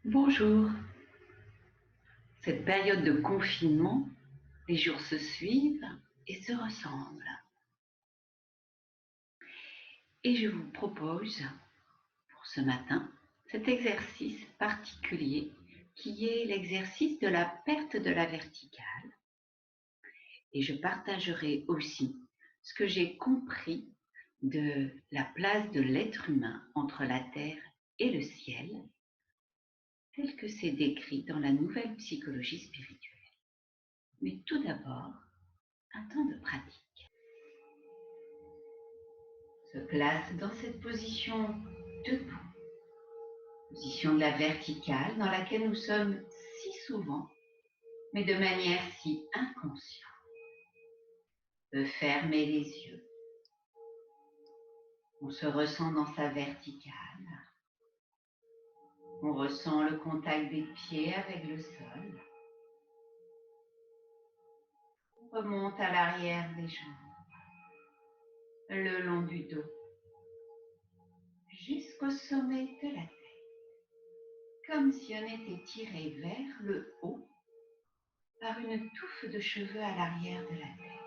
Bonjour. Cette période de confinement, les jours se suivent et se ressemblent. Et je vous propose pour ce matin cet exercice particulier qui est l'exercice de la perte de la verticale. Et je partagerai aussi ce que j'ai compris de la place de l'être humain entre la terre et le ciel, tel que c'est décrit dans la nouvelle psychologie spirituelle. Mais tout d'abord, un temps de pratique. Se place dans cette position debout, position de la verticale dans laquelle nous sommes si souvent, mais de manière si inconsciente. De fermer les yeux. On se ressent dans sa verticale. On ressent le contact des pieds avec le sol. On remonte à l'arrière des jambes, le long du dos, jusqu'au sommet de la tête, comme si on était tiré vers le haut par une touffe de cheveux à l'arrière de la tête.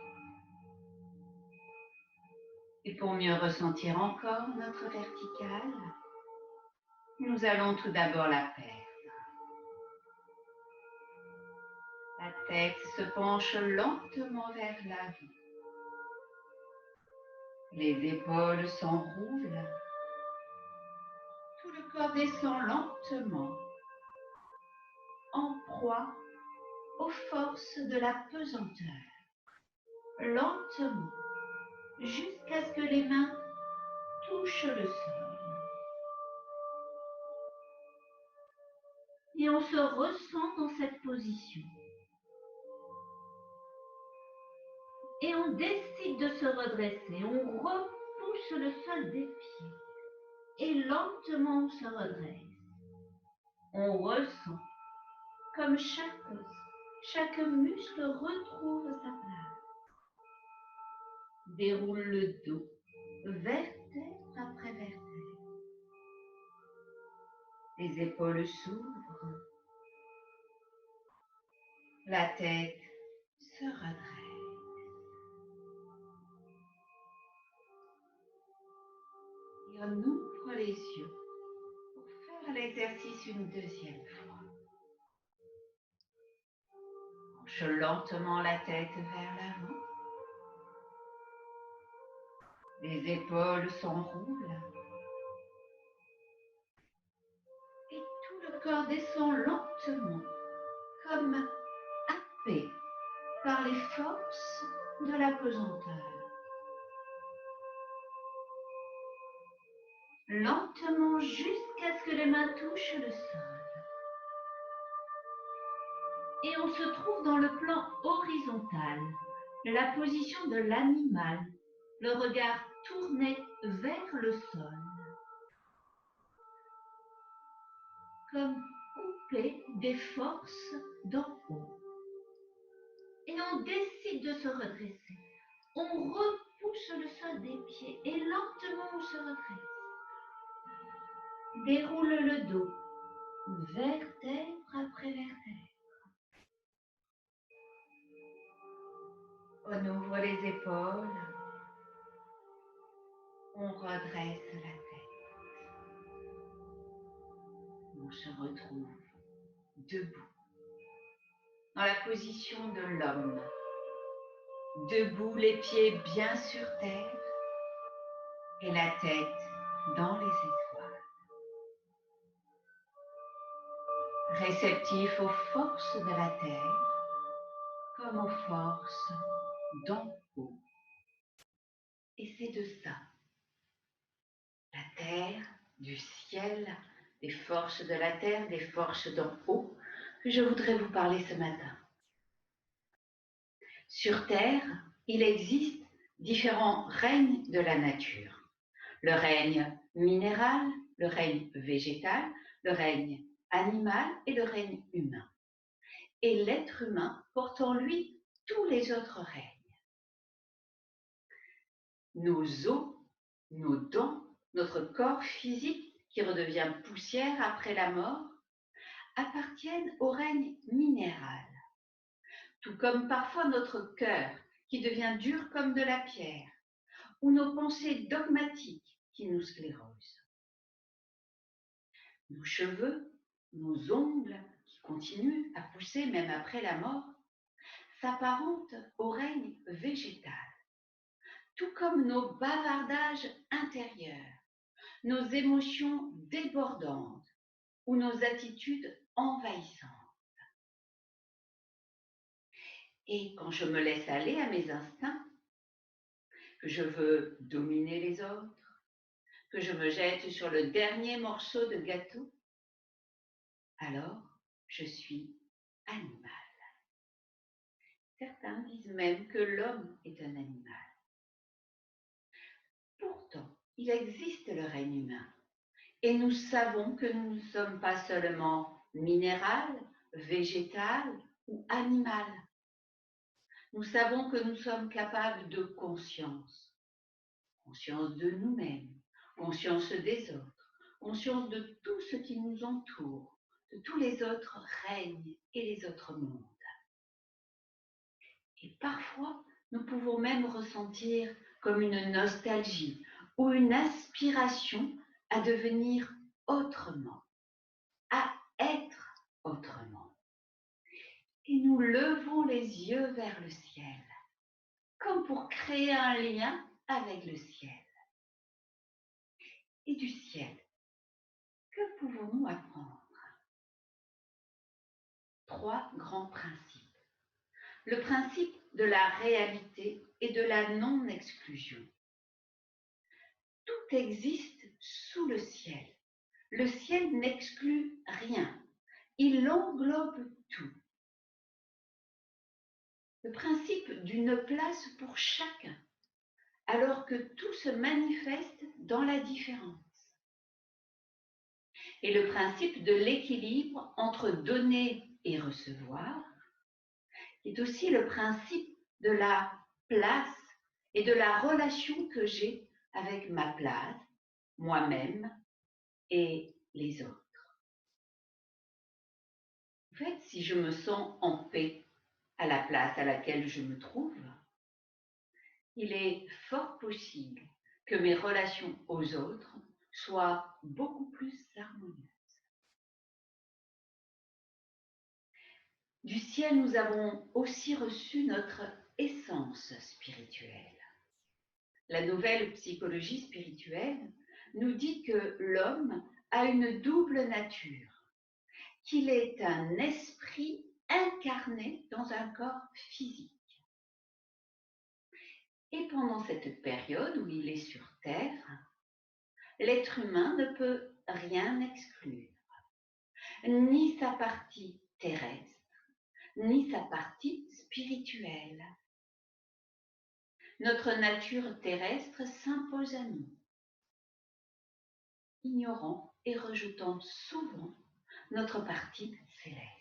Et pour mieux ressentir encore notre verticale, nous allons tout d'abord la perdre. La tête se penche lentement vers l'avant. Les épaules s'enroulent. Tout le corps descend lentement, en proie aux forces de la pesanteur. Lentement, jusqu'à ce que les mains touchent le sol. Et on se ressent dans cette position. Et on décide de se redresser. On repousse le sol des pieds. Et lentement on se redresse. On ressent comme chaque muscle retrouve sa place. Déroule le dos, vertèbre après vertèbre. Les épaules s'ouvrent. La tête se redresse. Et on ouvre les yeux pour faire l'exercice une deuxième fois. Penche lentement la tête vers l'avant. Les épaules s'enroulent. Et tout le corps descend lentement, comme happé par les forces de la pesanteur. Lentement jusqu'à ce que les mains touchent le sol. Et on se trouve dans le plan horizontal, la position de l'animal, le regard tourné vers le sol, comme coupé des forces d'en haut. Et on décide de se redresser. On repousse le sol des pieds et lentement on se redresse. Déroule le dos, vertèbre après vertèbre. On ouvre les épaules. On redresse la tête. On se retrouve debout, dans la position de l'homme. Debout, les pieds bien sur terre et la tête dans les étoiles. Réceptif aux forces de la terre comme aux forces d'en haut. Et c'est de ça, la terre, du ciel, des forces de la terre, des forces d'en haut, que je voudrais vous parler ce matin. Sur Terre, il existe différents règnes de la nature. Le règne minéral, le règne végétal, le règne animal et le règne humain. Et l'être humain porte en lui tous les autres règnes. Nos os, nos dents, notre corps physique qui redevient poussière après la mort, appartiennent au règne minéral, tout comme parfois notre cœur qui devient dur comme de la pierre, ou nos pensées dogmatiques qui nous sclérosent. Nos cheveux, nos ongles qui continuent à pousser même après la mort, s'apparentent au règne végétal, tout comme nos bavardages intérieurs, nos émotions débordantes ou nos attitudes envahissantes. Et quand je me laisse aller à mes instincts, que je veux dominer les autres, que je me jette sur le dernier morceau de gâteau, alors je suis animal. Certains disent même que l'homme est un animal. Pourtant, il existe le règne humain et nous savons que nous ne sommes pas seulement minéral, végétal ou animal. Nous savons que nous sommes capables de conscience, conscience de nous-mêmes, conscience des autres, conscience de tout ce qui nous entoure, de tous les autres règnes et les autres mondes. Et parfois, nous pouvons même ressentir comme une nostalgie ou une aspiration à devenir autrement, à être autrement. Et nous levons les yeux vers le ciel, comme pour créer un lien avec le ciel. Et du ciel, que pouvons-nous apprendre? 3 grands principes. Le principe de la réalité et de la non-exclusion. Tout existe sous le ciel. Le ciel n'exclut rien. Il englobe tout. Le principe d'une place pour chacun, alors que tout se manifeste dans la différence. Et le principe de l'équilibre entre donner et recevoir est aussi le principe de la place et de la relation que j'ai avec ma place, moi-même et les autres. En fait, si je me sens en paix à la place à laquelle je me trouve, il est fort possible que mes relations aux autres soient beaucoup plus harmonieuses. Du ciel, nous avons aussi reçu notre essence spirituelle. La nouvelle psychologie spirituelle nous dit que l'homme a une double nature, qu'il est un esprit incarné dans un corps physique. Et pendant cette période où il est sur Terre, l'être humain ne peut rien exclure, ni sa partie terrestre, ni sa partie spirituelle. Notre nature terrestre s'impose à nous, ignorant et rejetant souvent notre partie céleste.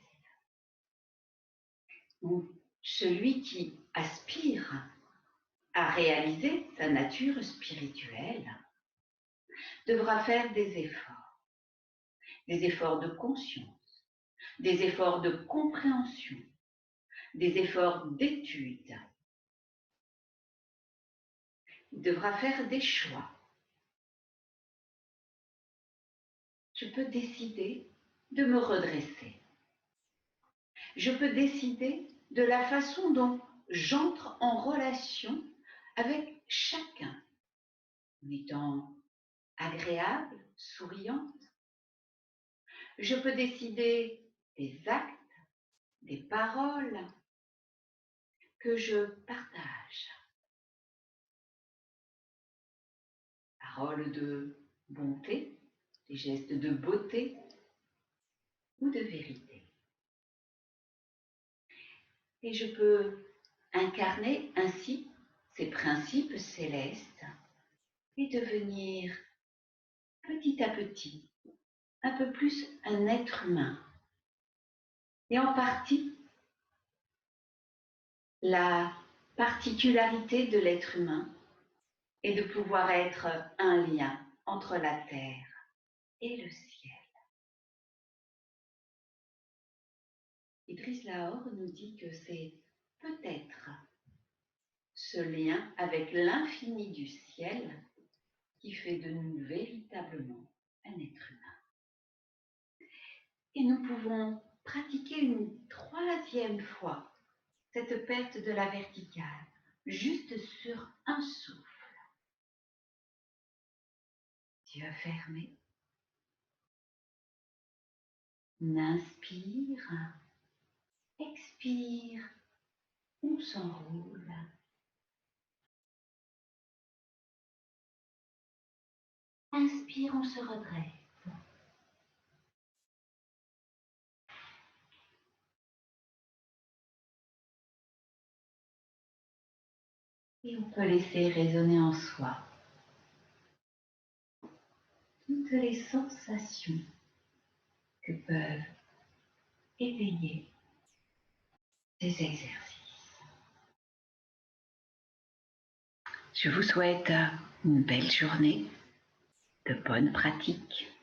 Celui qui aspire à réaliser sa nature spirituelle devra faire des efforts de conscience, des efforts de compréhension, des efforts d'étude. Il devra faire des choix. Je peux décider de me redresser. Je peux décider de la façon dont j'entre en relation avec chacun, en étant agréable, souriante. Je peux décider des actes, des paroles que je partage. Paroles de bonté, des gestes de beauté ou de vérité. Et je peux incarner ainsi ces principes célestes et devenir petit à petit un peu plus un être humain. Et en partie, la particularité de l'être humain est de pouvoir être un lien entre la terre et le ciel. Idriss Lahore nous dit que c'est peut-être ce lien avec l'infini du ciel qui fait de nous véritablement un être humain. Et nous pouvons pratiquer une troisième fois cette perte de la verticale, juste sur un souffle. Yeux fermés. Inspire, expire, on s'enroule. Inspire, on se redresse. Et on peut laisser résonner en soi toutes les sensations que peuvent éveiller ces exercices. Je vous souhaite une belle journée, de bonnes pratiques.